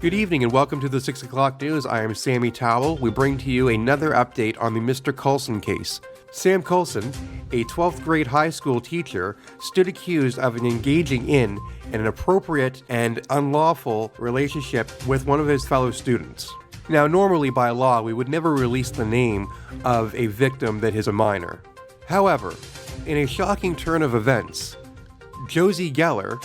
Good evening and welcome to the 6 o'clock news. I am Sammy Towell. We bring to you another update on the Mr. Coulson case. Sam Coulson, a 12th grade high school teacher, stood accused of engaging in an inappropriate and unlawful relationship with one of his fellow students. Now, normally by law, we would never release the name of a victim that is a minor. However, in a shocking turn of events, Josie Geller,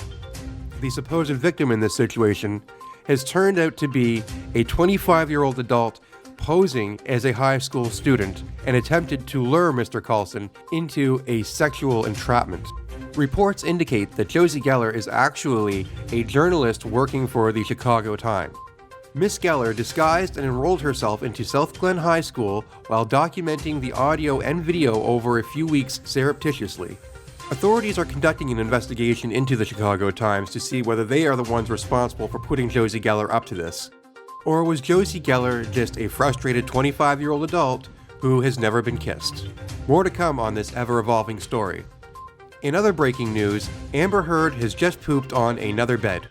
the supposed victim in this situation, has turned out to be a 25-year-old adult posing as a high school student and attempted to lure Mr. Coulson into a sexual entrapment. Reports indicate that Josie Geller is actually a journalist working for the Chicago Times. Miss Geller disguised and enrolled herself into South Glen High School while documenting the audio and video over a few weeks surreptitiously. Authorities are conducting an investigation into the Chicago Times to see whether they are the ones responsible for putting Josie Geller up to this. Or was Josie Geller just a frustrated 25-year-old adult who has never been kissed? More to come on this ever-evolving story. In other breaking news, Amber Heard has just pooped on another bed.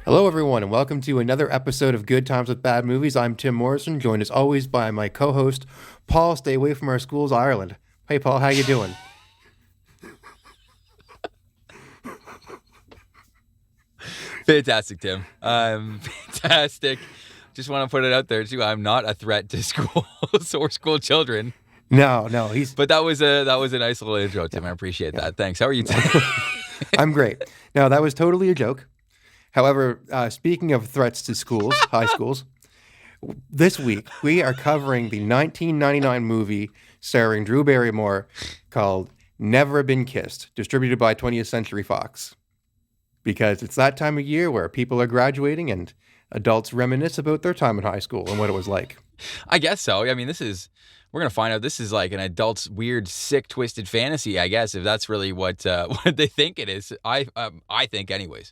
Hello everyone and welcome to another episode of Good Times with Bad Movies. I'm Tim Morrison, joined as always by my co-host, Paul Stay Away From Our Schools, Ireland. Hey Paul, how you doing? Fantastic, Tim. Fantastic. Just want to put it out there too. I'm not a threat to schools or school children. No, But that was a nice little intro, Tim. I appreciate that. Thanks. How are you today? I'm great. No, that was totally a joke. However, speaking of threats to schools, high schools, this week we are covering the 1999 movie starring Drew Barrymore called Never Been Kissed, distributed by 20th Century Fox. Because it's that time of year where people are graduating and adults reminisce about their time in high school and what it was like. I guess so. I mean, we're going to find out this is like an adult's weird, sick, twisted fantasy, I guess, if that's really what they think it is. I think anyways.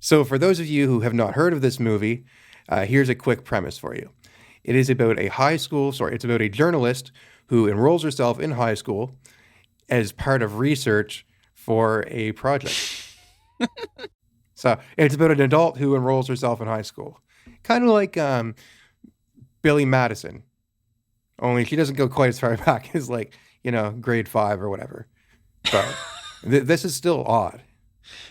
So for those of you who have not heard of this movie, here's a quick premise for you. It is about it's about a journalist who enrolls herself in high school as part of research for a project. So it's about an adult who enrolls herself in high school. Kind of like Billy Madison, only she doesn't go quite as far back as grade 5 or whatever. But this is still odd.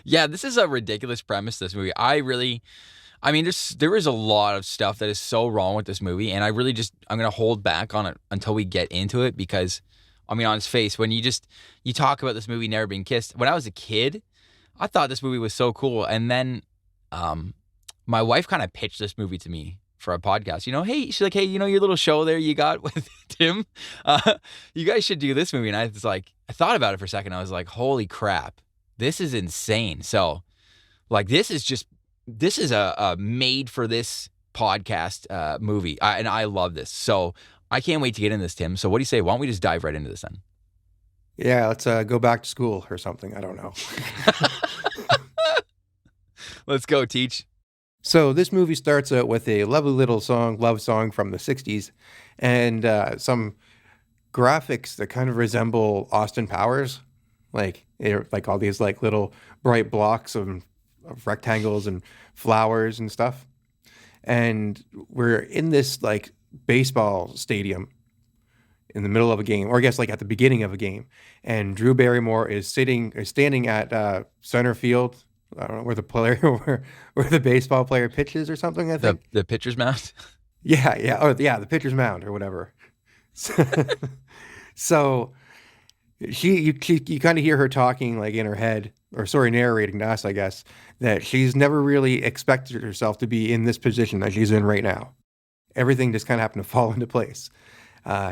Yeah, this is a ridiculous premise, this movie. There is a lot of stuff that is so wrong with this movie, and I'm going to hold back on it until we get into it because, on its face, when you talk about this movie Never Been Kissed, when I was a kid, I thought this movie was so cool, and then my wife kind of pitched this movie to me for a podcast. She's like, hey, your little show there you got with Tim, you guys should do this movie, and I thought about it for a second, I was like, holy crap. This is insane. So, this is a made for this podcast movie, and I love this. So I can't wait to get into this, Tim. So what do you say? Why don't we just dive right into this then? Yeah, let's go back to school or something. I don't know. Let's go, Teach. So this movie starts out with a lovely little love song from the 60s, and some graphics that kind of resemble Austin Powers. All these little bright blocks of rectangles and flowers and stuff. And we're in this baseball stadium in the middle of a game, or I guess at the beginning of a game. And Drew Barrymore is standing at center field. I don't know where where the baseball player pitches or something, I think. The pitcher's mound? Yeah. The pitcher's mound or whatever. So you kind of hear her talking in her head, narrating to us, I guess, that she's never really expected herself to be in this position that she's in right now. Everything just kind of happened to fall into place.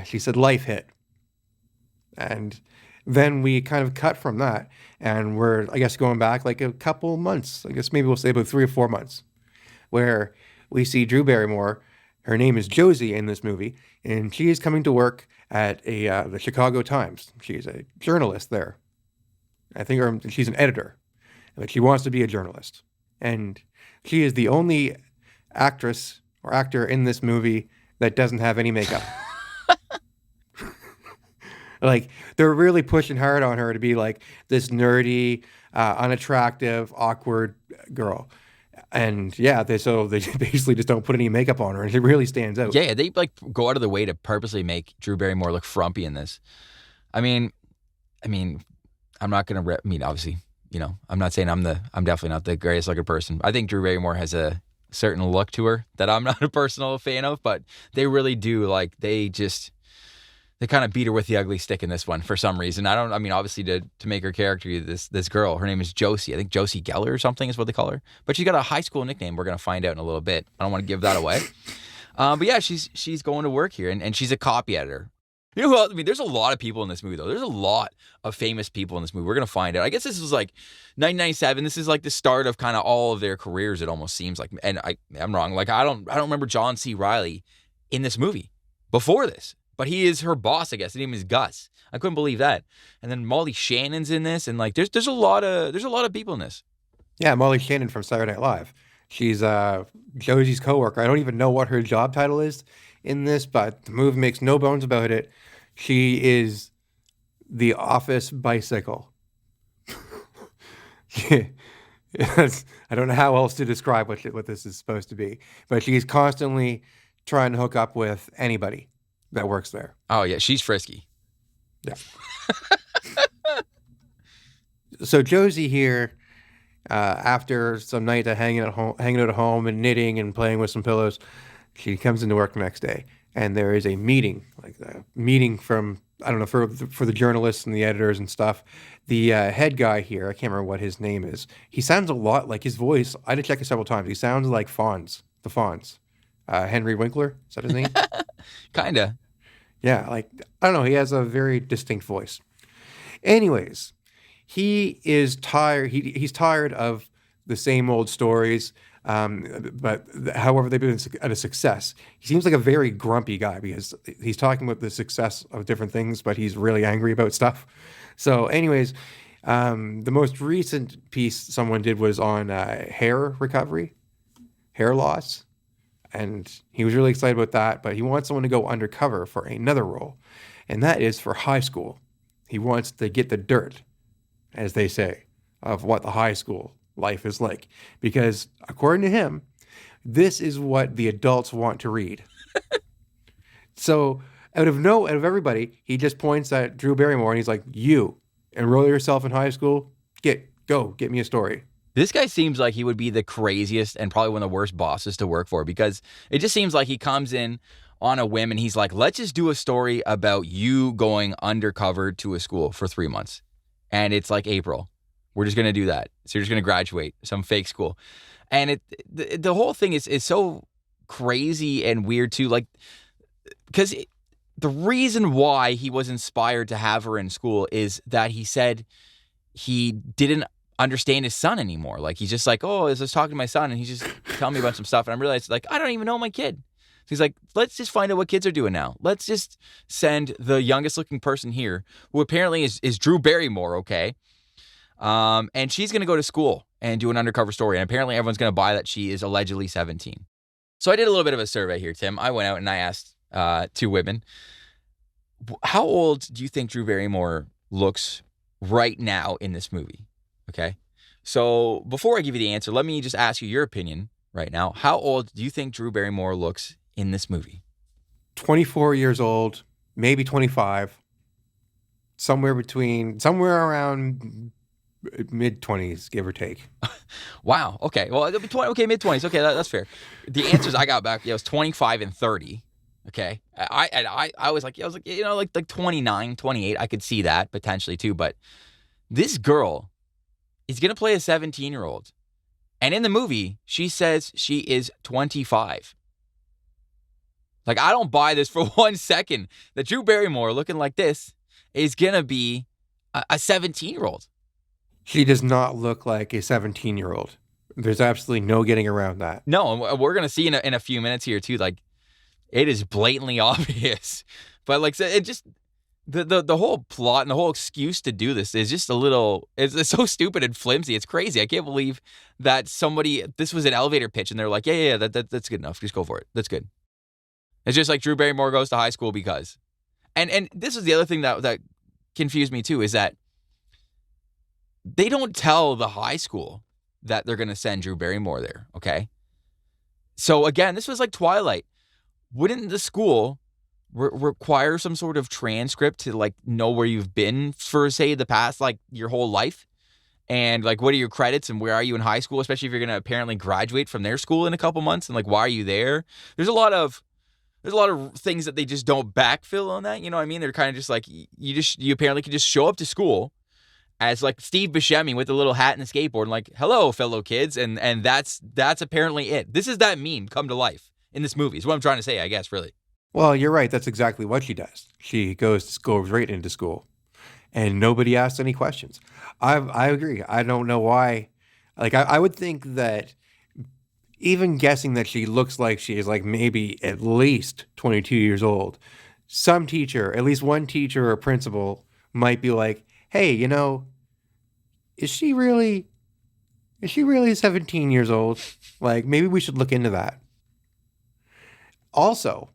She said life hit. And then we kind of cut from that, and we're, I guess, going back a couple months. I guess maybe we'll say about 3 or 4 months, where we see Drew Barrymore. Her name is Josie in this movie, and she is coming to work at the Chicago Times. She's a journalist there. I think she's an editor. but she wants to be a journalist. And she is the only actress or actor in this movie that doesn't have any makeup. Like, they're really pushing hard on her to be like this nerdy, unattractive, awkward girl. And yeah, they basically just don't put any makeup on her, and she really stands out. Yeah, they like go out of their way to purposely make Drew Barrymore look frumpy in this. I mean, I'm not gonna. Obviously, I'm not saying I'm definitely not the greatest looking person. I think Drew Barrymore has a certain look to her that I'm not a personal fan of, but they really do they kind of beat her with the ugly stick in this one for some reason. Obviously to make her character this girl, her name is Josie. I think Josie Geller or something is what they call her. But she's got a high school nickname we're going to find out in a little bit. I don't want to give that away. But yeah, she's going to work here, and she's a copy editor. You know who else? There's a lot of people in this movie, though. There's a lot of famous people in this movie. We're going to find out. I guess this was like 1997. This is like the start of kind of all of their careers, it almost seems like. And I'm wrong. Like, I don't remember John C. Reilly in this movie before this. But he is her boss, I guess. His name is Gus. I couldn't believe that. And then Molly Shannon's in this, and like there's a lot of people in this. Yeah, Molly Shannon from Saturday Night Live. She's Josie's coworker. I don't even know what her job title is in this, but the movie makes no bones about it. She is the office bicycle. I don't know how else to describe what this is supposed to be, but she's constantly trying to hook up with anybody that works there. Oh yeah, she's frisky. Yeah. So Josie here, after some night of hanging out at home and knitting and playing with some pillows, she comes into work the next day, and there is a meeting, from, I don't know, for the journalists and the editors and stuff. The head guy here, I can't remember what his name is. He sounds a lot like his voice. I had to check it several times. He sounds like the Fonz. Henry Winkler, is that his name? Kinda. Yeah, I don't know. He has a very distinct voice. Anyways, he is tired. He's tired of the same old stories. But however, they've been a success. He seems like a very grumpy guy because he's talking about the success of different things, but he's really angry about stuff. So anyways, the most recent piece someone did was on hair recovery, hair loss. And he was really excited about that, but he wants someone to go undercover for another role, and that is for high school. He wants to get the dirt, as they say, of what the high school life is like, because according to him, this is what the adults want to read. So out of everybody, he just points at Drew Barrymore and he's like, "You enroll yourself in high school. Get me a story." This guy seems like he would be the craziest and probably one of the worst bosses to work for, because it just seems like he comes in on a whim and he's like, let's just do a story about you going undercover to a school for 3 months. And it's like April. We're just going to do that. So you're just going to graduate some fake school. And the whole thing is so crazy and weird too. Like, because the reason why he was inspired to have her in school is that he said he didn't understand his son anymore. Like, he's just like, oh, I was talking to my son and he's just telling me about some stuff. And I realized, like, I don't even know my kid. So he's like, let's just find out what kids are doing now. Let's just send the youngest looking person here, who apparently is Drew Barrymore, okay? And she's going to go to school and do an undercover story. And apparently everyone's going to buy that she is allegedly 17. So I did a little bit of a survey here, Tim. I went out and I asked 2 women, how old do you think Drew Barrymore looks right now in this movie? Okay. So before I give you the answer, let me just ask you your opinion right now. How old do you think Drew Barrymore looks in this movie? 24 years old, maybe 25. Somewhere around mid-20s, give or take. Wow. Okay. Well, mid-20s. Okay, that's fair. The answers I got back, it was 25 and 30. Okay. I was like, like 29, 28. I could see that potentially too. But this girl is going to play a 17-year-old. And in the movie, she says she is 25. Like, I don't buy this for 1 second that Drew Barrymore looking like this is going to be a 17-year-old. She does not look like a 17-year-old. There's absolutely no getting around that. No, and we're going to see in a few minutes here too, like, it is blatantly obvious. But like, it just, The whole plot and the whole excuse to do this is just a little, it's so stupid and flimsy. It's crazy. I can't believe that this was an elevator pitch and they're like, yeah, that's good enough. Just go for it. That's good. It's just like Drew Barrymore goes to high school because. And this is the other thing that confused me too, is that they don't tell the high school that they're going to send Drew Barrymore there, okay? So again, this was like Twilight. Wouldn't the school require some sort of transcript to like know where you've been for, say, the past, like your whole life? And like, what are your credits and where are you in high school? Especially if you're going to apparently graduate from their school in a couple months. And like, why are you there? There's a lot of things that they just don't backfill on that. You know what I mean? They're kind of just like, you apparently can just show up to school as like Steve Buscemi with a little hat and a skateboard and like, hello, fellow kids. And that's apparently it. This is that meme come to life in this movie is what I'm trying to say, I guess, really. Well, you're right. That's exactly what she does. She goes right into school, and nobody asks any questions. I agree. I don't know why. Like, I would think that even guessing that she looks like she is like maybe at least 22 years old, some teacher, at least one teacher or principal, might be like, hey, is she really 17 years old? Like, maybe we should look into that. Also,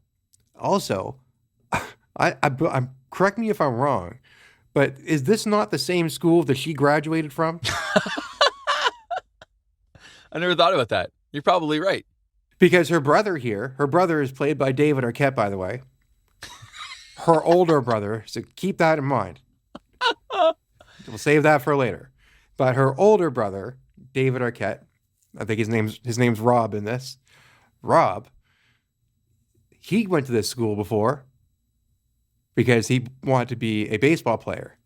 I'm correct me if I'm wrong, but is this not the same school that she graduated from? I never thought about that. You're probably right. Because her brother is played by David Arquette, by the way. Her older brother, so keep that in mind. We'll save that for later. But her older brother, David Arquette, I think his name's Rob in this. Rob, he went to this school before because he wanted to be a baseball player.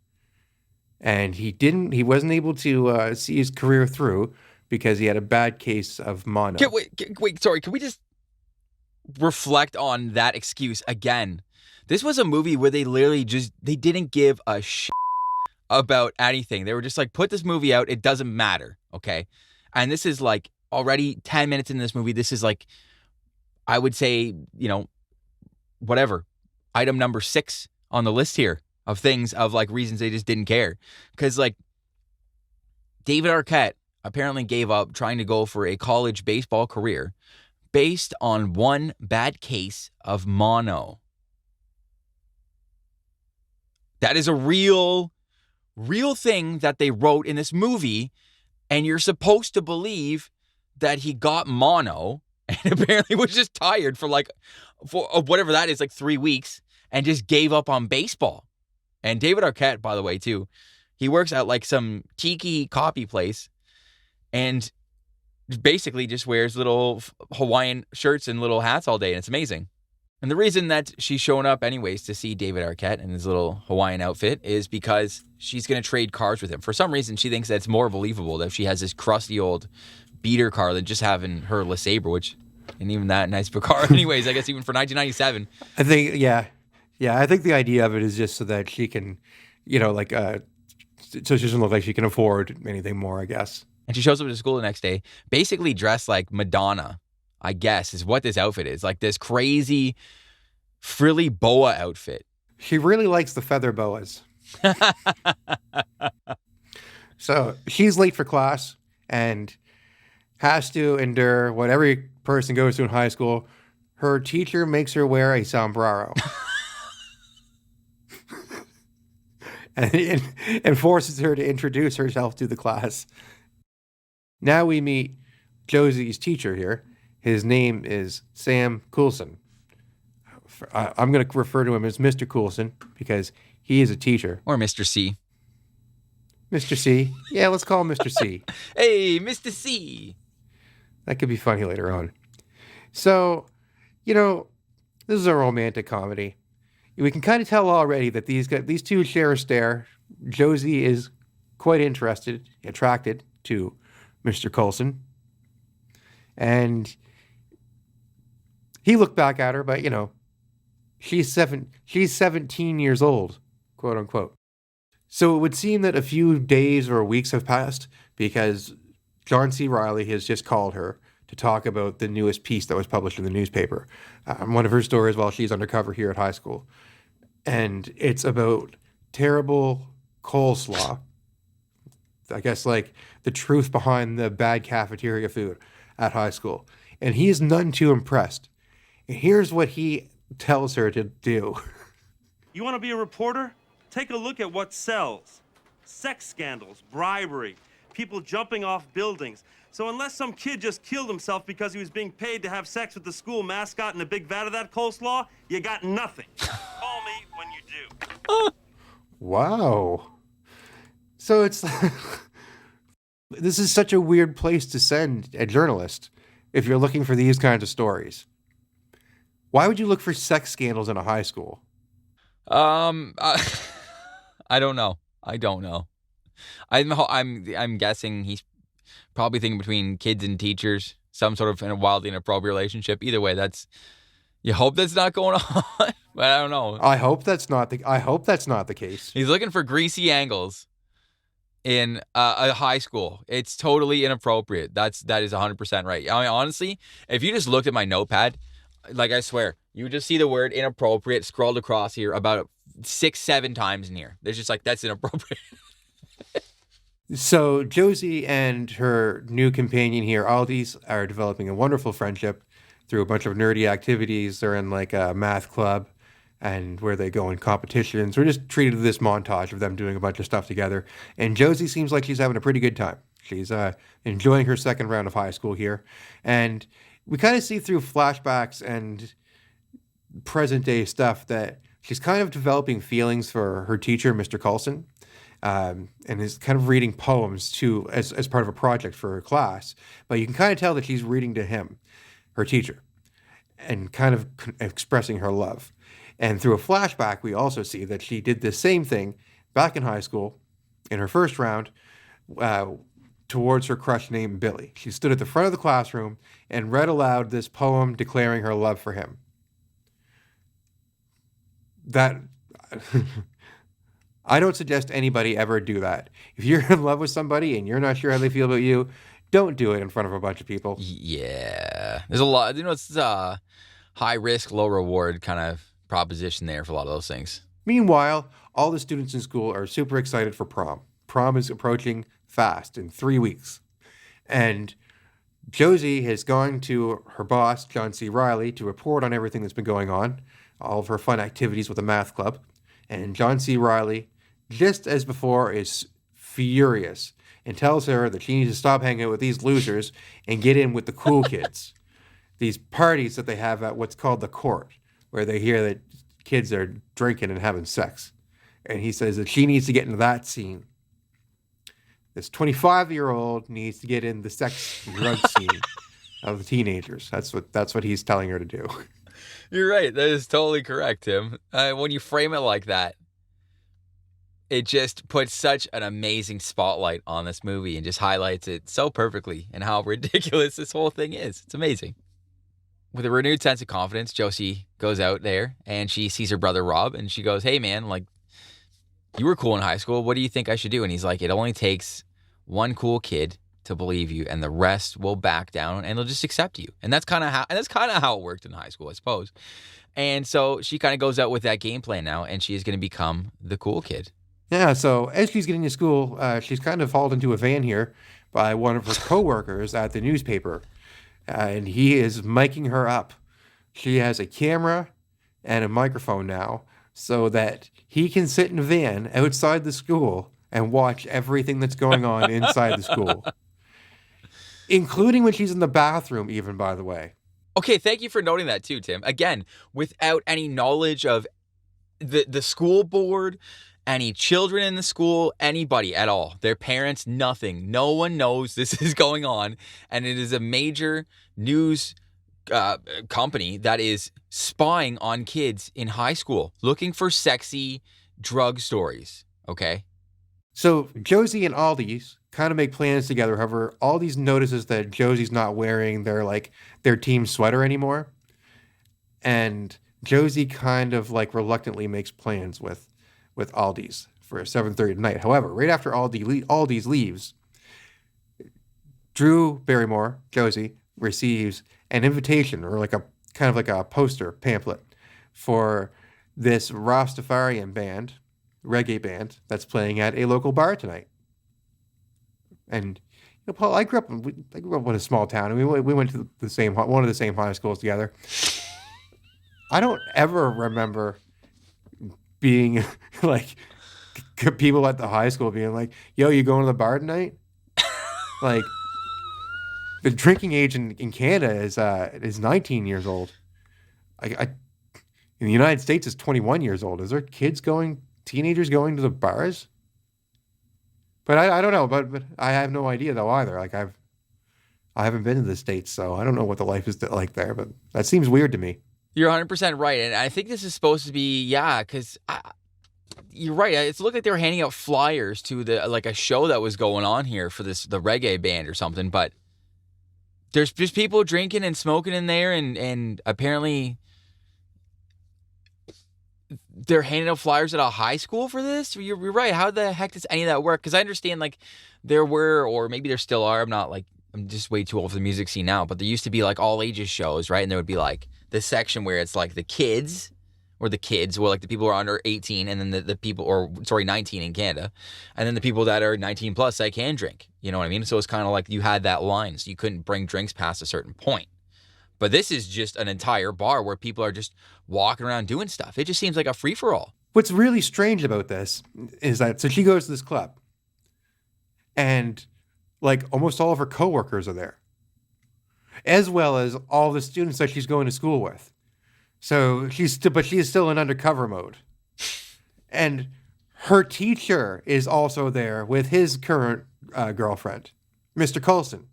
And he wasn't able to see his career through because he had a bad case of mono. Wait, sorry. Can we just reflect on that excuse again? This was a movie where they literally they didn't give a shit about anything. They were just like, put this movie out. It doesn't matter. Okay. And this is like already 10 minutes in this movie. This is like, I would say, whatever, item number 6 on the list here of things of like reasons they just didn't care. Because like David Arquette apparently gave up trying to go for a college baseball career based on one bad case of mono. That is a real thing that they wrote in this movie, and you're supposed to believe that he got mono and apparently was just tired for whatever that is, like 3 weeks, and just gave up on baseball. And David Arquette, by the way, too, he works at like some tiki coffee place and basically just wears little Hawaiian shirts and little hats all day, and it's amazing. And the reason that she's showing up anyways to see David Arquette in his little Hawaiian outfit is because she's going to trade cars with him. For some reason, she thinks that's more believable that if she has this crusty old beater car than just having her LeSabre, which isn't even that nice of a car anyways, I guess even for 1997. I think, yeah. I think the idea of it is just so that she can, so she doesn't look like she can afford anything more, I guess. And she shows up to school the next day, basically dressed like Madonna, I guess, is what this outfit is. Like this crazy frilly boa outfit. She really likes the feather boas. So she's late for class and has to endure what every person goes through in high school. Her teacher makes her wear a sombrero. and forces her to introduce herself to the class. Now we meet Josie's teacher here. His name is Sam Coulson. I'm going to refer to him as Mr. Coulson because he is a teacher. Or Mr. C. Mr. C. Yeah, let's call him Mr. C. Hey, Mr. C. That could be funny later on. So, this is a romantic comedy. We can kind of tell already that these two share a stare. Josie is quite attracted to Mr. Coulson. And he looked back at her, but, she's 17 years old, quote unquote. So it would seem that a few days or weeks have passed because John C. Reilly has just called her to talk about the newest piece that was published in the newspaper. One of her stories while she's undercover here at high school. and it's about terrible coleslaw. I guess like the truth behind the bad cafeteria food at high school. And he is none too impressed. And here's what he tells her to do. You want to be a reporter? Take a look at what sells. Sex scandals, bribery, people jumping off buildings. So unless some kid just killed himself because he was being paid to have sex with the school mascot in a big vat of that coleslaw, you got nothing. Call me when you do. Wow. So it's this is such a weird place to send a journalist if you're looking for these kinds of stories. Why would you look for sex scandals in a high school? I don't know. I'm guessing he's probably thinking between kids and teachers, some sort of in a wildly inappropriate relationship. Either way, you hope that's not going on, but I don't know. I hope that's not the case. He's looking for greasy angles in a high school. It's totally inappropriate. That is 100% right. I mean, honestly, if you just looked at my notepad, like I swear, you would just see the word inappropriate scrolled across here about 6-7 times in here. There's just like, that's inappropriate. So Josie and her new companion here, Aldis, are developing a wonderful friendship through a bunch of nerdy activities. They're in like a math club and where they go in competitions. We're just treated to this montage of them doing a bunch of stuff together. And Josie seems like she's having a pretty good time. She's enjoying her second round of high school here. And we kind of see through flashbacks and present day stuff that she's kind of developing feelings for her teacher, Mr. Coulson. And is kind of reading poems too as part of a project for her class. But you can kind of tell that she's reading to him, her teacher, and kind of expressing her love. And through a flashback, we also see that she did the same thing back in high school in her first round towards her crush named Billy. She stood at the front of the classroom and read aloud this poem declaring her love for him. That... I don't suggest anybody ever do that. If you're in love with somebody and you're not sure how they feel about you, don't do it in front of a bunch of people. Yeah. There's a lot, it's a high risk, low reward kind of proposition there for a lot of those things. Meanwhile, all the students in school are super excited for prom. Prom is approaching fast in 3 weeks. And Josie has gone to her boss, John C. Reilly, to report on everything that's been going on, all of her fun activities with the math club. And John C. Reilly, just as before, is furious and tells her that she needs to stop hanging out with these losers and get in with the cool kids. These parties that they have at what's called the court, where they hear that kids are drinking and having sex. And he says that she needs to get into that scene. This 25-year-old needs to get in the sex and drug scene of the teenagers. That's what he's telling her to do. You're right. That is totally correct, Tim. When you frame it like that, it just puts such an amazing spotlight on this movie and just highlights it so perfectly and how ridiculous this whole thing is. It's amazing. With a renewed sense of confidence, Josie goes out there and she sees her brother Rob and she goes, "Hey man, like, you were cool in high school. What do you think I should do?" And he's like, "It only takes one cool kid to believe you and the rest will back down and they'll just accept you." And that's kind of how it worked in high school, I suppose. And so she kind of goes out with that game plan now and she is going to become the cool kid. Yeah, so as she's getting to school, she's kind of hauled into a van here by one of her coworkers at the newspaper. And he is miking her up. She has a camera and a microphone now so that he can sit in a van outside the school and watch everything that's going on inside the school. Including when she's in the bathroom, even, by the way. Okay, thank you for noting that too, Tim. Again, without any knowledge of the school board, any children in the school, anybody at all, their parents, nothing. No one knows this is going on. And it is a major news company that is spying on kids in high school, looking for sexy drug stories, okay? So Josie and Aldis kind of make plans together. However, Aldis notices that Josie's not wearing their team sweater anymore. And Josie kind of like reluctantly makes plans with Aldis for 7:30 at night. However, right after Aldis leaves, Drew Barrymore, Josie, receives an invitation or like a kind of like a poster pamphlet for this Rastafarian band, reggae band, that's playing at a local bar tonight. And Paul, I grew up in a small town, and we went to one of the same high schools together. I don't ever remember being like people at the high school being like, "Yo, you going to the bar tonight?" Like, the drinking age in Canada is 19 years old. In the United States, it's 21 years old. Is there teenagers going to the bars? But I don't know. But I have no idea though either. Like I haven't been to the States, so I don't know what the life is like there. But that seems weird to me. You're 100% right, and I think this is supposed to be because you're right. It looked like they were handing out flyers to a show that was going on here for the reggae band or something. But there's just people drinking and smoking in there, and apparently they're handing out flyers at a high school for this. You're right. How the heck does any of that work? Because I understand there were, or maybe there still are. I'm just way too old for the music scene now. But there used to be all ages shows, right? And there would be the section where it's the kids, or the the people who are under 18, and then the people, 19 in Canada, and then the people that are 19 plus that can drink. You know what I mean? So it's kind of you had that line, so you couldn't bring drinks past a certain point. But this is just an entire bar where people are just walking around doing stuff. It just seems like a free-for-all. What's really strange about this is that, so she goes to this club, and almost all of her coworkers are there, as well as all the students that she's going to school with. So she is still in undercover mode. And her teacher is also there with his current girlfriend, Mr. Coulson.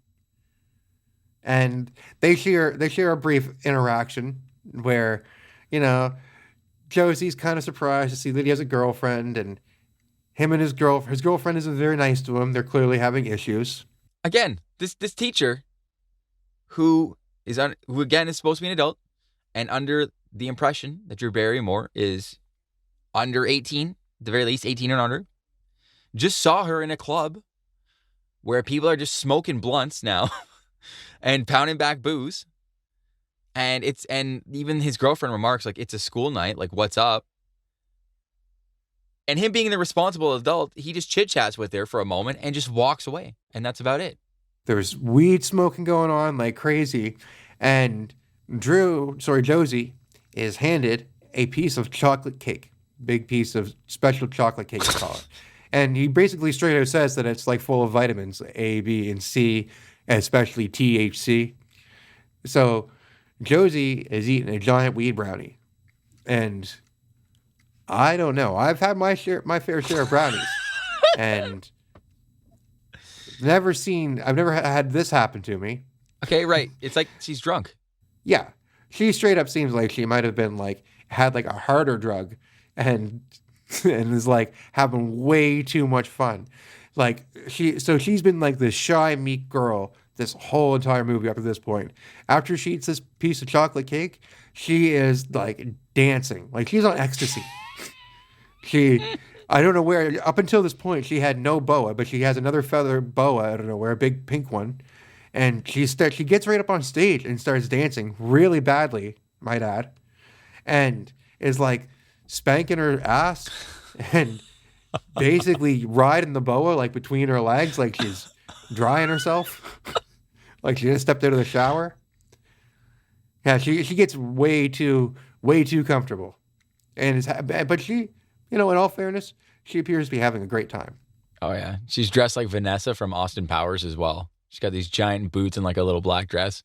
And they share a brief interaction where, Josie's kind of surprised to see that he has a girlfriend, and him and his girlfriend isn't very nice to him. They're clearly having issues. Again, this teacher, who again is supposed to be an adult, and under the impression that Drew Barrymore is under 18, at the very least 18 and under, just saw her in a club where people are just smoking blunts now and pounding back booze. And even his girlfriend remarks, it's a school night, what's up? And him being the responsible adult, he just chit-chats with her for a moment and just walks away. And that's about it. There's weed smoking going on like crazy. And Josie is handed a piece of chocolate cake. Big piece of special chocolate cake, they call it. And he basically straight out says that it's full of vitamins, A, B, and C, especially THC. So Josie is eating a giant weed brownie. And I don't know. I've had my fair share of brownies. And I've never had this happen to me. Okay, right. It's like she's drunk. Yeah. She straight up seems like she might have been had a harder drug and is having way too much fun. She's been this shy, meek girl this whole entire movie up to this point. After she eats this piece of chocolate cake, she is dancing. She's on ecstasy. I don't know where, up until this point, she had no boa, but she has another feather boa, I don't know where, a big pink one. And she gets right up on stage and starts dancing really badly, might add. And is spanking her ass and basically riding the boa between her legs, she's drying herself. She just stepped out of the shower. Yeah, she gets way too comfortable. But she, in all fairness, she appears to be having a great time. Oh yeah. She's dressed like Vanessa from Austin Powers as well. She's got these giant boots and a little black dress.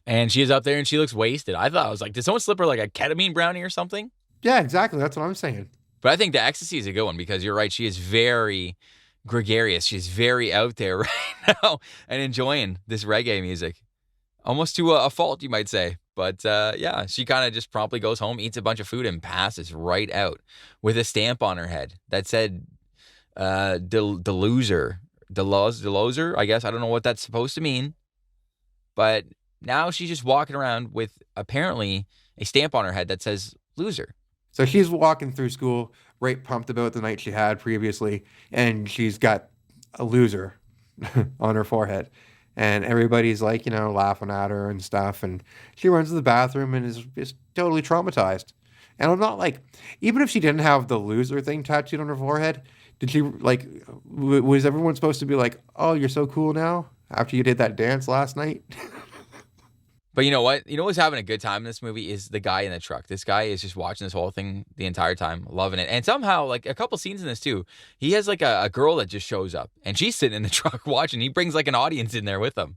And she's up there and she looks wasted. I thought, I was did someone slip her a ketamine brownie or something? Yeah, exactly. That's what I'm saying. But I think the ecstasy is a good one because you're right. She is very gregarious. She's very out there right now and enjoying this reggae music. Almost to a fault, you might say. But yeah, she kind of just promptly goes home, eats a bunch of food, and passes right out with a stamp on her head that said Deloser, I guess. I don't know what that's supposed to mean. But now she's just walking around with apparently a stamp on her head that says loser. So she's walking through school, right pumped about the night she had previously, and she's got a loser on her forehead. And everybody's laughing at her and stuff. And she runs to the bathroom and is totally traumatized. And I'm not like, even if she didn't have the loser thing tattooed on her forehead, did she like, was everyone supposed to be like, oh, you're so cool now after you did that dance last night? But you know what? You know what's having a good time in this movie is the guy in the truck. This guy is just watching this whole thing the entire time, loving it. And somehow, like a couple scenes in this too, he has like a girl that just shows up and she's sitting in the truck watching. He brings like an audience in there with him,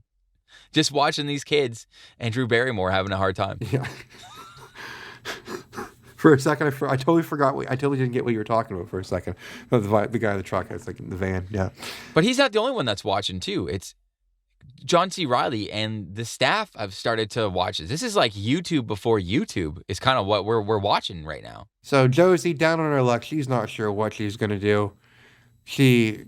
just watching these kids and Drew Barrymore having a hard time. Yeah. For a second, I totally forgot. I totally didn't get what you were talking about for a second. The guy in the truck, I was like in the van. Yeah. But he's not the only one that's watching too. It's John C. Reilly and the staff have started to watch this. This is like YouTube before YouTube is kind of what we're watching right now. So Josie, down on her luck, she's not sure what she's going to do. She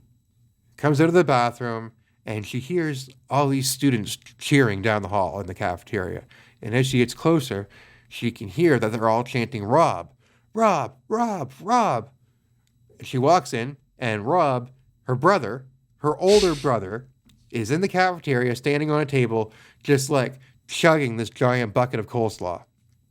comes out of the bathroom and she hears all these students cheering down the hall in the cafeteria. And as she gets closer, she can hear that they're all chanting, Rob, Rob, Rob, Rob. She walks in, and Rob, her brother, her older brother, is in the cafeteria standing on a table, just like chugging this giant bucket of coleslaw.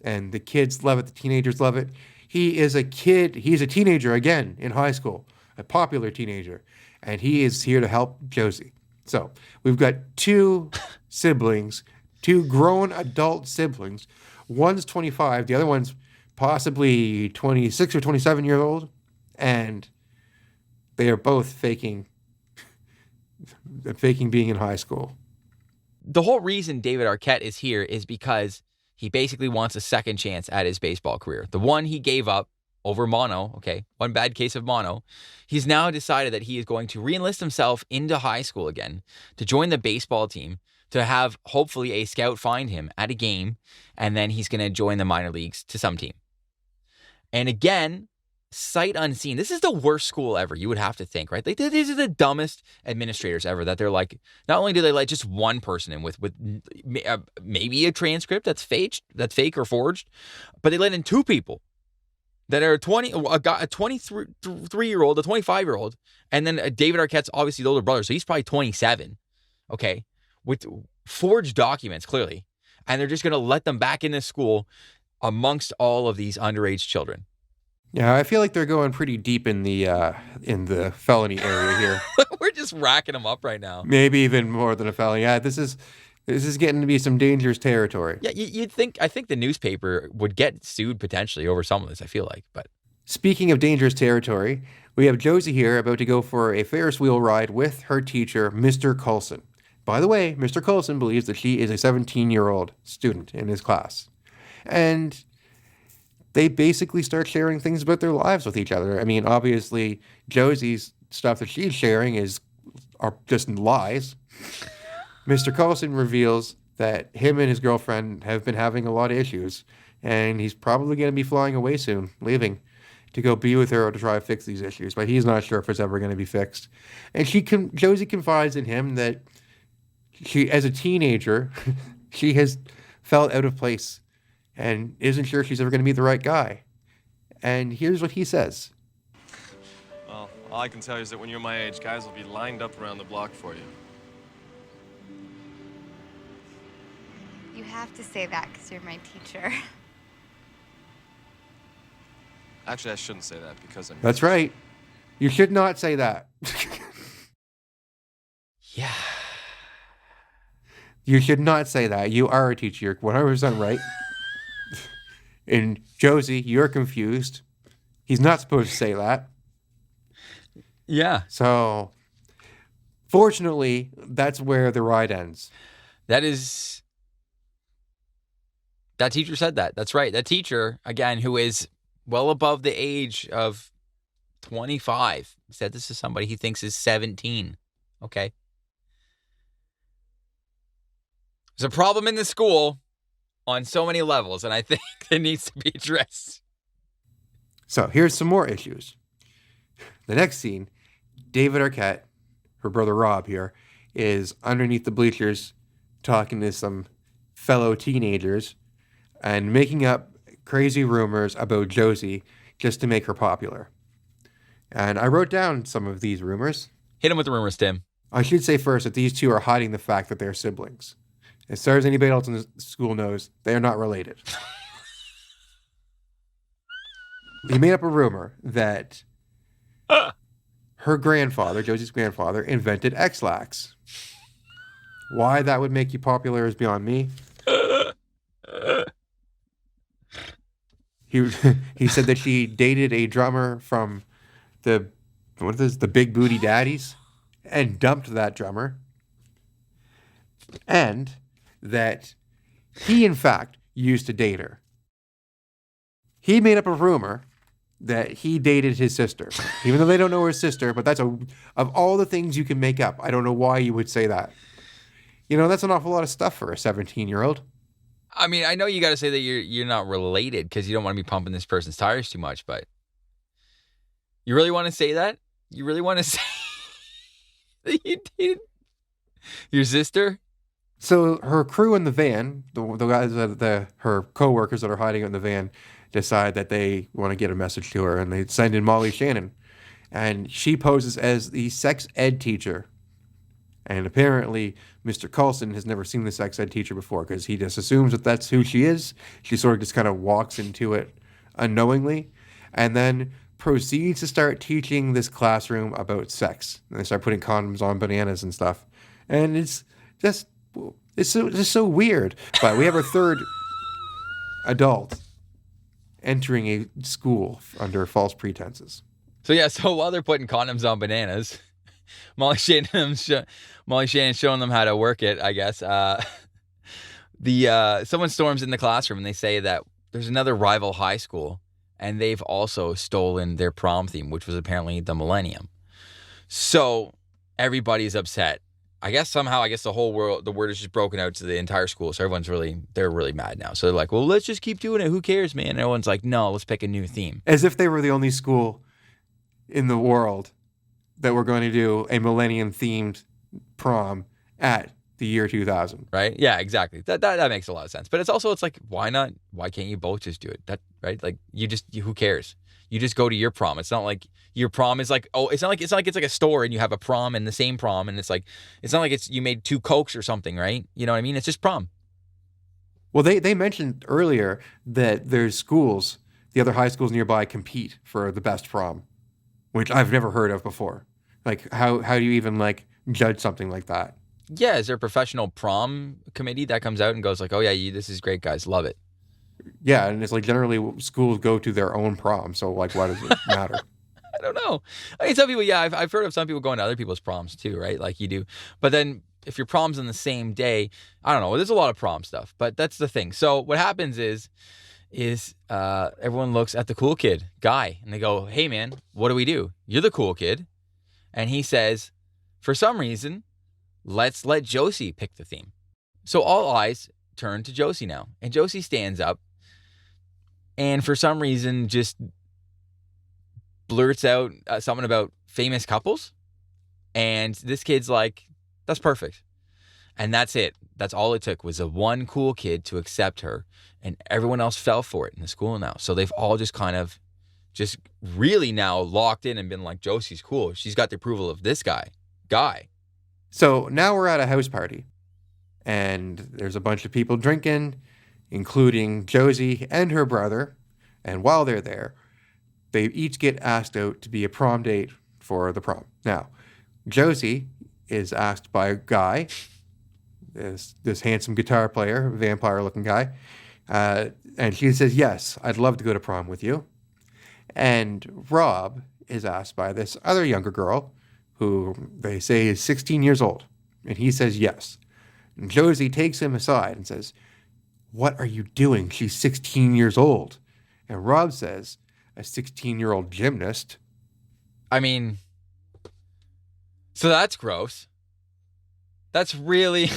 And the kids love it, the teenagers love it. He's a teenager again in high school, a popular teenager, and he is here to help Josie. So we've got two siblings, two grown adult siblings. One's 25, the other one's possibly 26 or 27 years old, and they are both faking being in high school. The whole reason David Arquette is here is because he basically wants a second chance at his baseball career. The one he gave up over mono, okay, one bad case of mono. He's now decided that he is going to re-enlist himself into high school again to join the baseball team, to have hopefully a scout find him at a game, and then he's going to join the minor leagues to some team. And again, sight unseen. This is the worst school ever, you would have to think, right? These are the dumbest administrators ever, that they're like, not only do they let just one person in with maybe a transcript that's fake or forged, but they let in two people that are a 23-year-old, a 25-year-old, and then David Arquette's obviously the older brother, so he's probably 27, okay, with forged documents, clearly. And they're just going to let them back in this school amongst all of these underage children. Yeah, I feel like they're going pretty deep in the felony area here. We're just racking them up right now. Maybe even more than a felony. Yeah, this is getting to be some dangerous territory. Yeah, you'd think. I think the newspaper would get sued potentially over some of this, I feel like. But speaking of dangerous territory, we have Josie here about to go for a Ferris wheel ride with her teacher, Mr. Coulson. By the way, Mr. Coulson believes that she is a 17-year-old student in his class. And they basically start sharing things about their lives with each other. I mean, obviously, Josie's stuff that she's sharing are just lies. Mr. Coulson reveals that him and his girlfriend have been having a lot of issues, and he's probably going to be flying away soon, leaving to go be with her or to try to fix these issues, but he's not sure if it's ever going to be fixed. And Josie confides in him that she, as a teenager, she has felt out of place and isn't sure she's ever going to meet the right guy. And here's what he says. Well, all I can tell you is that when you're my age, guys will be lined up around the block for you. You have to say that because you're my teacher. Actually, I shouldn't say that because I'm... That's right. You should not say that. yeah. You should not say that. You are a teacher. You're 100% right. And Josie, you're confused. He's not supposed to say that. Yeah. So, fortunately, that's where the ride ends. That teacher said that. That's right. That teacher, again, who is well above the age of 25, said this is somebody he thinks is 17. Okay. There's a problem in the school on so many levels, and I think it needs to be addressed. So here's some more issues. The next scene, David Arquette, her brother Rob here, is underneath the bleachers talking to some fellow teenagers and making up crazy rumors about Josie just to make her popular. And I wrote down some of these rumors. Hit him with the rumors, Tim. I should say first that these two are hiding the fact that they're siblings. As far as anybody else in the school knows, they are not related. he made up a rumor that her grandfather, Josie's grandfather, invented X-Lax. Why that would make you popular is beyond me. He said that she dated a drummer from the Big Booty Daddies and dumped that drummer. And that he, in fact, used to date her. He made up a rumor that he dated his sister, even though they don't know her sister, but of all the things you can make up, I don't know why you would say that. You know, that's an awful lot of stuff for a 17-year-old. I mean, I know you got to say that you're not related because you don't want to be pumping this person's tires too much, but you really want to say that? You really want to say that you dated your sister? So her crew in the van, the guys her co-workers that are hiding in the van, decide that they want to get a message to her, and they send in Molly Shannon, and she poses as the sex ed teacher. And apparently, Mr. Coulson has never seen the sex ed teacher before because he just assumes that that's who she is. She sort of just kind of walks into it unknowingly, and then proceeds to start teaching this classroom about sex. And they start putting condoms on bananas and stuff, and it's just so weird. But we have our third adult entering a school under false pretenses. So while they're putting condoms on bananas, Molly Shannon's showing them how to work it, I guess. Someone storms in the classroom and they say that there's another rival high school and they've also stolen their prom theme, which was apparently the Millennium. So everybody's upset. I guess the whole world, the word is just broken out to the entire school. So they're really mad now. So they're like, well, let's just keep doing it. Who cares, man? And everyone's like, no, let's pick a new theme. As if they were the only school in the world that were going to do a Millennium-themed prom at the year 2000. Right? Yeah, exactly. That makes a lot of sense. But it's like, why not? Why can't you both just do it? Right? Like, who cares? You just go to your prom. It's not like your prom is like, it's not like it's like a store and you have a prom and the same prom. And it's not like you made 2 Cokes or something, right? You know what I mean? It's just prom. Well, they mentioned earlier that there's schools, the other high schools nearby compete for the best prom, which I've never heard of before. Like, how do you even, like, judge something like that? Yeah, is there a professional prom committee that comes out and goes like, oh, yeah, this is great, guys. Love it. Yeah, and it's like generally schools go to their own prom, so, like, why does it matter? I don't know. I mean, some people, yeah, I've heard of some people going to other people's proms too, right? Like you do. But then if your prom's on the same day, I don't know. There's a lot of prom stuff, but that's the thing. So what happens is everyone looks at the cool kid, Guy, and they go, hey, man, what do we do? You're the cool kid. And he says, for some reason, let's let Josie pick the theme. So all eyes turn to Josie now. And Josie stands up and for some reason just blurts out something about famous couples. And this kid's like, that's perfect. And that's it. That's all it took was a one cool kid to accept her. And everyone else fell for it in the school now. So they've all just kind of just really now locked in and been like, Josie's cool. She's got the approval of this guy. So now we're at a house party. And there's a bunch of people drinking, including Josie and her brother. And while they're there, they each get asked out to be a prom date for the prom. Now, Josie is asked by Guy, this handsome guitar player, vampire-looking guy, and she says, yes, I'd love to go to prom with you. And Rob is asked by this other younger girl, who they say is 16 years old, and he says yes. And Josie takes him aside and says, what are you doing? She's 16 years old. And Rob says, a 16-year-old gymnast. I mean, so that's gross. That's really...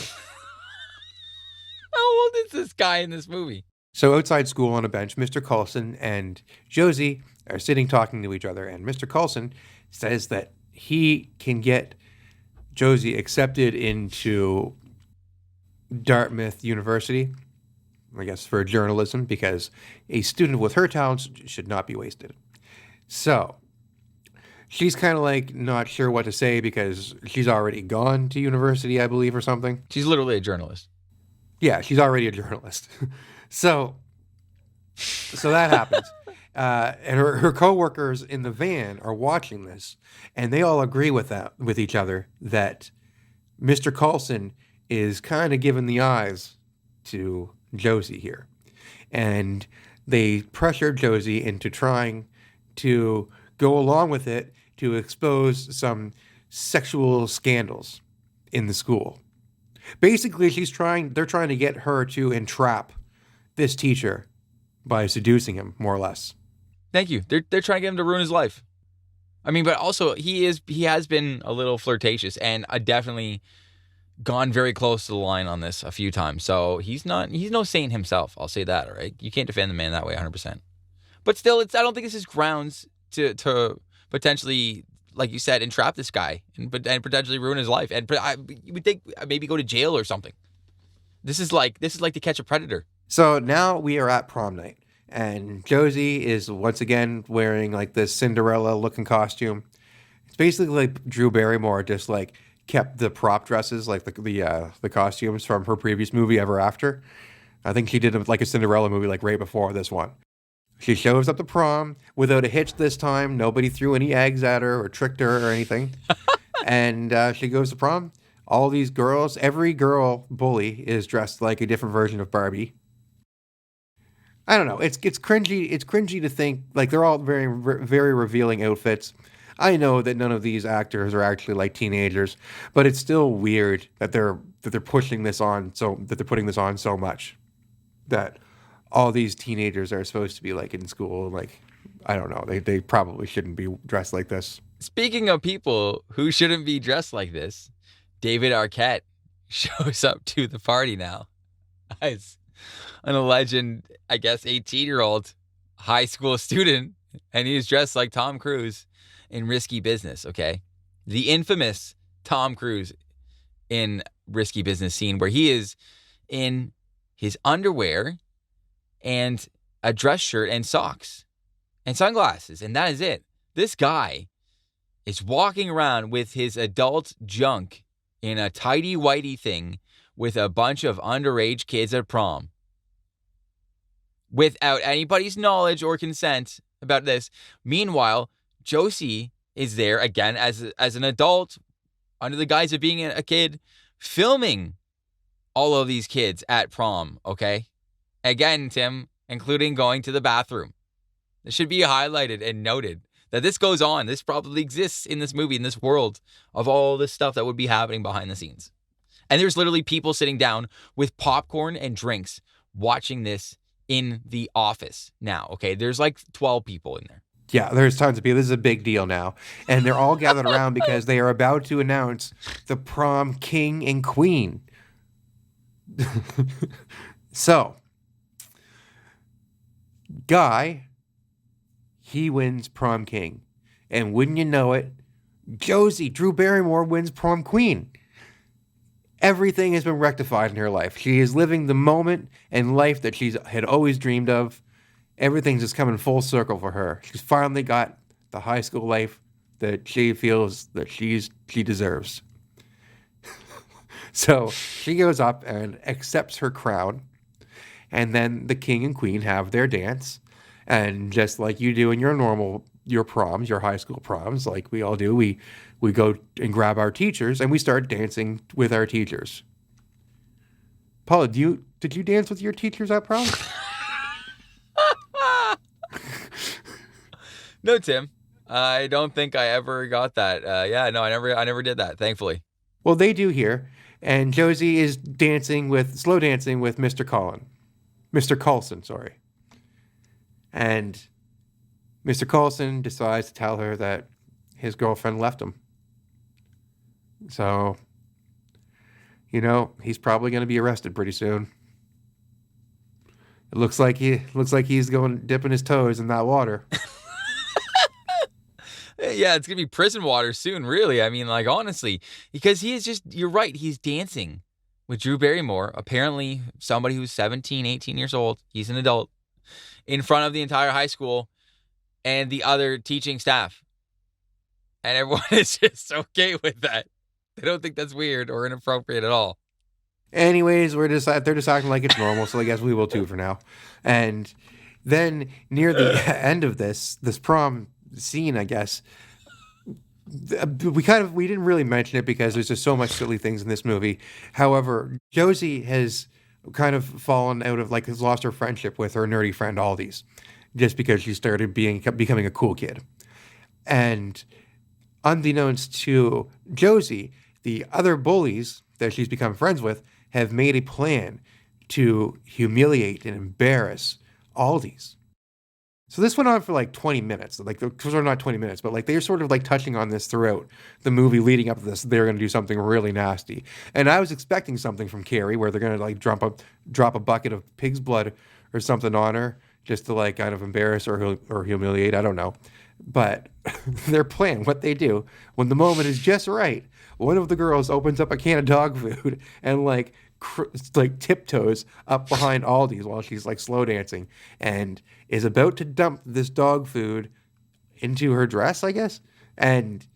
How old is this guy in this movie? So outside school on a bench, Mr. Coulson and Josie are sitting talking to each other. And Mr. Coulson says that he can get Josie accepted into Dartmouth University, I guess for journalism, because a student with her talents should not be wasted. So she's kind of like not sure what to say because she's already gone to university, I believe, or something. She's literally a journalist. Yeah, she's already a journalist. So that happens. And her coworkers in the van are watching this, and they all agree with each other that Mr. Coulson is kind of giving the eyes to Josie here. And they pressure Josie into trying to go along with it to expose some sexual scandals in the school. Basically, they're trying to get her to entrap this teacher by seducing him, more or less. Thank you. They're trying to get him to ruin his life. I mean, but also he has been a little flirtatious and definitely gone very close to the line on this a few times. So he's no saint himself. I'll say that. All right, you can't defend the man that way 100%. But still, I don't think this is grounds to potentially, like you said, entrap this guy and potentially ruin his life. And you would think maybe go to jail or something. This is like To Catch a Predator. So now we are at prom night, and Josie is once again wearing like this Cinderella-looking costume. It's basically like Drew Barrymore just like kept the prop dresses, like the costumes from her previous movie Ever After. I think she did like a Cinderella movie like right before this one. She shows up to prom without a hitch this time. Nobody threw any eggs at her or tricked her or anything. And she goes to prom. All these girls, every girl bully is dressed like a different version of Barbie. I don't know. It's cringy. It's cringy to think like they're all very, very revealing outfits. I know that none of these actors are actually like teenagers, but it's still weird that they're pushing this on that they're putting this on so much that all these teenagers are supposed to be like in school. Like, I don't know. They probably shouldn't be dressed like this. Speaking of people who shouldn't be dressed like this, David Arquette shows up to the party now as an alleged, I guess, 18-year-old high school student, and he's dressed like Tom Cruise in Risky Business, okay? The infamous Tom Cruise in Risky Business scene where he is in his underwear and a dress shirt and socks and sunglasses, and that is it. This guy is walking around with his adult junk in a tighty-whitey thing with a bunch of underage kids at prom without anybody's knowledge or consent about this. Meanwhile, Josie is there again as an adult under the guise of being a kid, filming all of these kids at prom, okay? Again, Tim, including going to the bathroom. This should be highlighted and noted that this goes on. This probably exists in this movie, in this world of all this stuff that would be happening behind the scenes. And there's literally people sitting down with popcorn and drinks watching this in the office now, okay? There's like 12 people in there. Yeah, there's tons of people. This is a big deal now. And they're all gathered around because they are about to announce the prom king and queen. So, Guy, he wins prom king. And wouldn't you know it, Josie, Drew Barrymore, wins prom queen. Everything has been rectified in her life. She is living the moment and life that she had always dreamed of. Everything's just coming full circle for her. She's finally got the high school life that she feels that she deserves. So she goes up and accepts her crown. And then the king and queen have their dance. And just like you do in your proms, your high school proms, like we all do, we go and grab our teachers and we start dancing with our teachers. Paula, did you dance with your teachers at prom? No, Tim. I don't think I ever got that. I never did that, thankfully. Well, they do here. And Josie is slow dancing with Mr. Coulson, sorry. And Mr. Coulson decides to tell her that his girlfriend left him. So, he's probably going to be arrested pretty soon. It looks like he's dipping his toes in that water. Yeah, it's going to be prison water soon, really. I mean, like, honestly, because you're right, he's dancing with Drew Barrymore, apparently somebody who's 17, 18 years old. He's an adult in front of the entire high school and the other teaching staff. And everyone is just okay with that. They don't think that's weird or inappropriate at all. Anyways, they're just acting like it's normal, so I guess we will too for now. And Then near the end of this prom scene, I guess, we didn't really mention it because there's just so much silly things in this movie. However, Josie has kind of fallen out of, like, has lost her friendship with her nerdy friend Aldi's, just because she started becoming a cool kid. And unbeknownst to Josie, the other bullies that she's become friends with have made a plan to humiliate and embarrass Aldi's. So this went on for like 20 minutes. Like, sort of not 20 minutes, but like they're sort of like touching on this throughout the movie leading up to this. They're going to do something really nasty. And I was expecting something from Carrie where they're going to like drop a bucket of pig's blood or something on her just to like kind of embarrass or humiliate. I don't know. But their plan, what they do, when the moment is just right, one of the girls opens up a can of dog food and like tiptoes up behind Aldi's while she's like slow dancing and is about to dump this dog food into her dress, I guess. And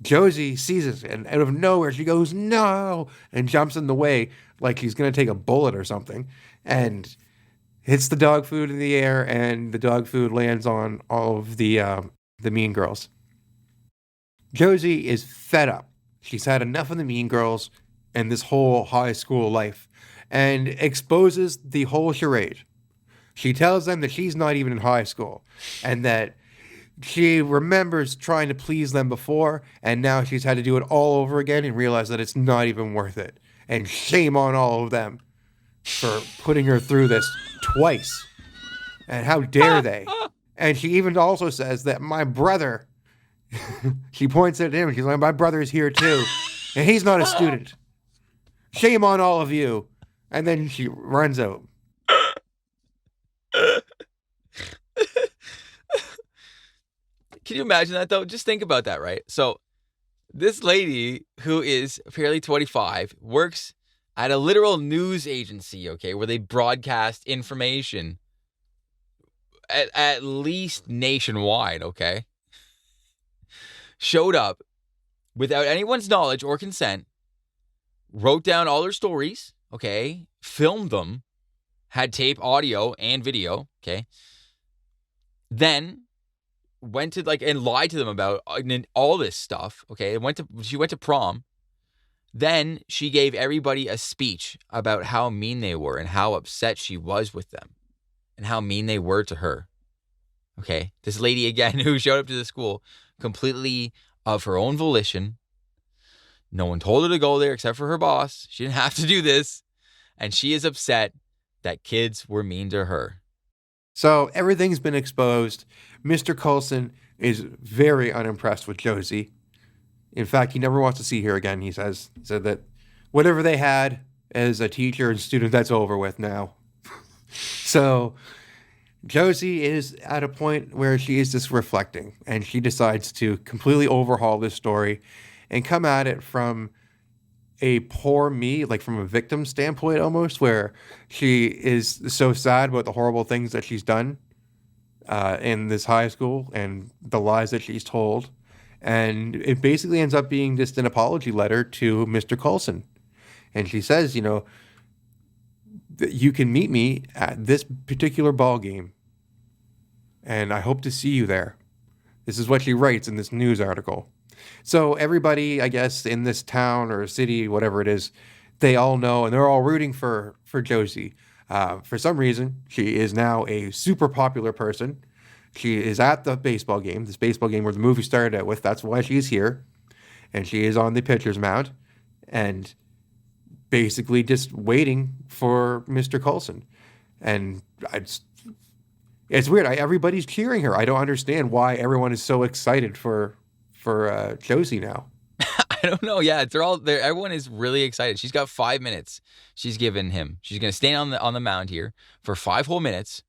Josie sees it, and out of nowhere she goes, "No!" and jumps in the way like she's going to take a bullet or something, and hits the dog food in the air, and the dog food lands on all of the mean girls. Josie is fed up. She's had enough of the mean girls and this whole high school life, and exposes the whole charade. She tells them that she's not even in high school, and that she remembers trying to please them before, and now she's had to do it all over again and realize that it's not even worth it. And shame on all of them for putting her through this twice. And how dare they? And she even also says that my brother, she points at him, she's like, my brother is here too, and he's not a student. Shame on all of you. And then she runs out. Can you imagine that, though? Just think about that, right? So this lady, who is apparently 25, works at a literal news agency, okay, where they broadcast information at least nationwide, okay? Showed up without anyone's knowledge or consent, wrote down all her stories, okay, filmed them, had tape, audio, and video, okay, then went to and lied to them about all this stuff, okay, she went to prom, then she gave everybody a speech about how mean they were and how upset she was with them and how mean they were to her, okay, this lady, again, who showed up to the school completely of her own volition. No one told her to go there except for her boss. She didn't have to do this. And she is upset that kids were mean to her. So everything's been exposed. Mr. Coulson is very unimpressed with Josie. In fact, he never wants to see her again, he said that whatever they had as a teacher and student, that's over with now. So Josie is at a point where she is just reflecting, and she decides to completely overhaul this story and come at it from a poor me, like from a victim standpoint almost, where she is so sad about the horrible things that she's done in this high school and the lies that she's told. And it basically ends up being just an apology letter to Mr. Coulson. And she says, that you can meet me at this particular ball game, and I hope to see you there. This is what she writes in this news article. So everybody, I guess, in this town or city, whatever it is, they all know, and they're all rooting for Josie. For some reason, she is now a super popular person. She is at the baseball game, this baseball game where the movie started out with. That's why she's here. And she is on the pitcher's mound and basically just waiting for Mr. Coulson. And it's weird. Everybody's cheering her. I don't understand why everyone is so excited for Josie now. I don't know. Yeah, they're all there. Everyone is really excited. She's got 5 minutes. She's given him. She's going to stand on the mound here for 5 whole minutes,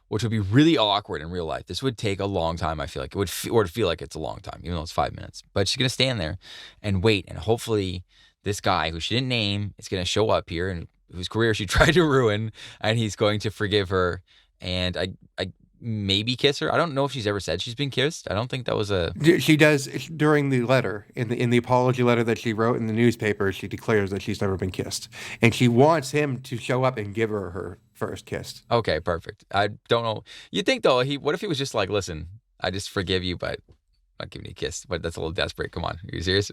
which would be really awkward in real life. This would take a long time. I feel like it would feel like it's a long time, even though it's 5 minutes. But she's going to stand there and wait, and hopefully this guy who she didn't name is going to show up here and whose career she tried to ruin, and he's going to forgive her and I maybe kiss her. I don't know if she's ever said she's been kissed. I don't think that was a... She does during the letter, in the apology letter that she wrote in the newspaper. She declares that she's never been kissed, and she wants him to show up and give her first kiss. Okay, perfect. I don't know. You think though, what if he was just like, listen, I just forgive you, but I'm not giving you a kiss. But that's a little desperate. Come on, are you serious?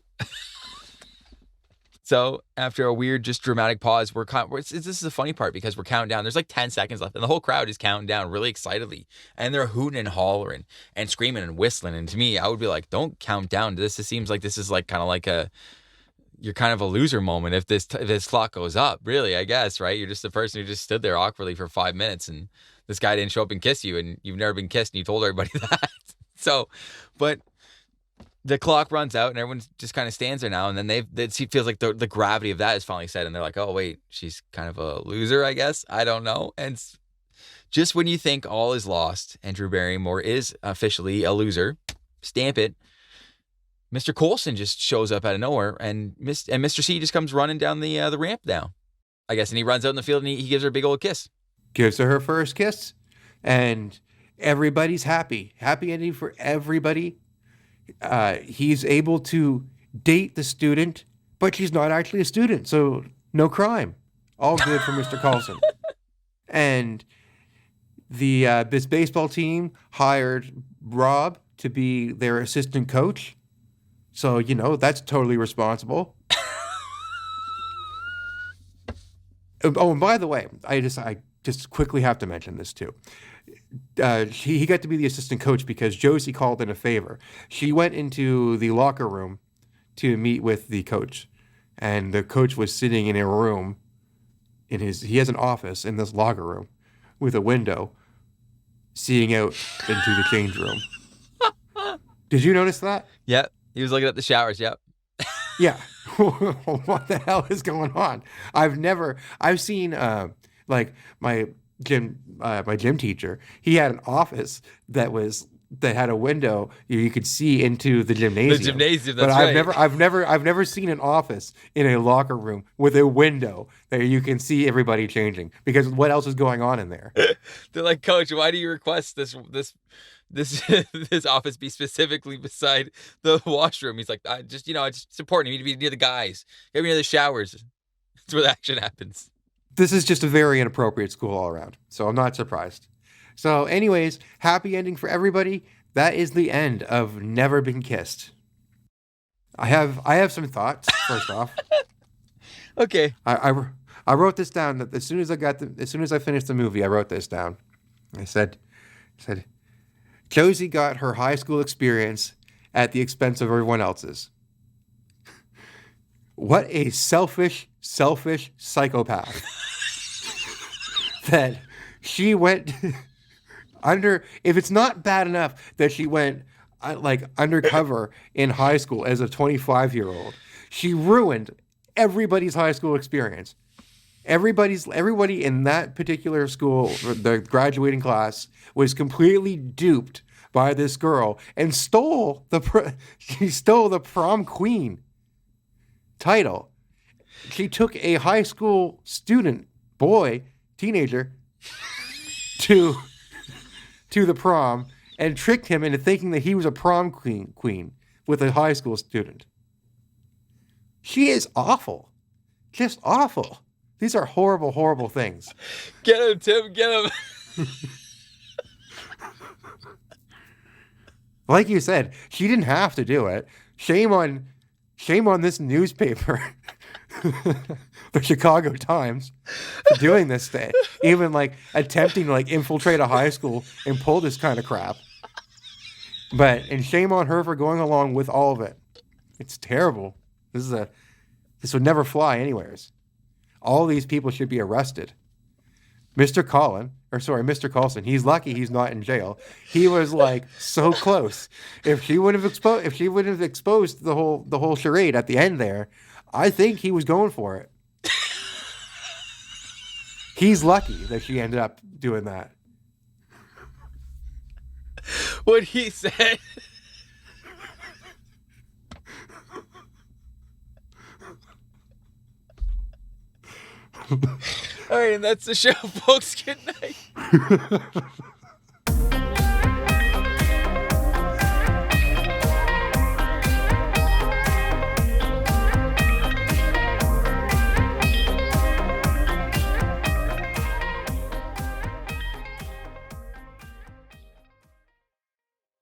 So after a weird, just dramatic pause, this is the funny part because we're counting down. There's like 10 seconds left, and the whole crowd is counting down really excitedly, and they're hooting and hollering and screaming and whistling. And to me, I would be like, don't count down to this. It seems like this is like kind of like you're kind of a loser moment if this clock goes up. Really, I guess, right? You're just the person who just stood there awkwardly for 5 minutes, and this guy didn't show up and kiss you, and you've never been kissed, and you told everybody that. So, but the clock runs out and everyone just kind of stands there now. And then it feels like the gravity of that is finally set. And they're like, oh, wait, she's kind of a loser, I guess. I don't know. And just when you think all is lost and Drew Barrymore is officially a loser, stamp it. Mr. Coulson just shows up out of nowhere and Mr. C just comes running down the ramp now, I guess. And he runs out in the field and he gives her a big old kiss. Gives her first kiss. And everybody's happy. Happy ending for everybody. He's able to date the student, but she's not actually a student, so no crime. All good for Mr. Coulson. And this baseball team hired Rob to be their assistant coach. So, that's totally responsible. Oh, and by the way, I just quickly have to mention this too. He got to be the assistant coach because Josie called in a favor. She went into the locker room to meet with the coach, and the coach was sitting in a room he has an office in this locker room with a window seeing out into the change room. Did you notice that? Yep. He was looking at the showers. Yep. Yeah. What the hell is going on? I've seen like my gym teacher. He had an office that had a window you could see into the gymnasium. The gymnasium, that's but right. I've never seen an office in a locker room with a window that you can see everybody changing, because what else is going on in there? They're like, Coach, why do you request this office be specifically beside the washroom? He's like, it's important. You need to be near the guys. You gotta be near the showers. That's where the action happens. This is just a very inappropriate school all around, so I'm not surprised. So anyways, happy ending for everybody. That is the end of Never Been Kissed. I have some thoughts, first off. Okay. I wrote this down that as soon as I finished the movie, I wrote this down. I said, Josie got her high school experience at the expense of everyone else's. What a selfish psychopath. That she went if it's not bad enough that she went undercover in high school as a 25-year-old, she ruined everybody's high school experience. Everybody in that particular school, the graduating class, was completely duped by this girl and stole the prom queen title. She took a high school student, teenager, to the prom and tricked him into thinking that he was a prom queen with a high school student. She is awful. Just awful. These are horrible, horrible things. Get him, Tim. Get him. Like you said, she didn't have to do it. Shame on this newspaper, the Chicago Times, for doing this thing. Even attempting to infiltrate a high school and pull this kind of crap. And shame on her for going along with all of it. It's terrible. This would never fly anywheres. All these people should be arrested. Mr. Coulson, he's lucky he's not in jail. He was so close. If she would have exposed the whole charade at the end there, I think he was going for it. He's lucky that she ended up doing that. What he said. All right, and that's the show, folks. Good night.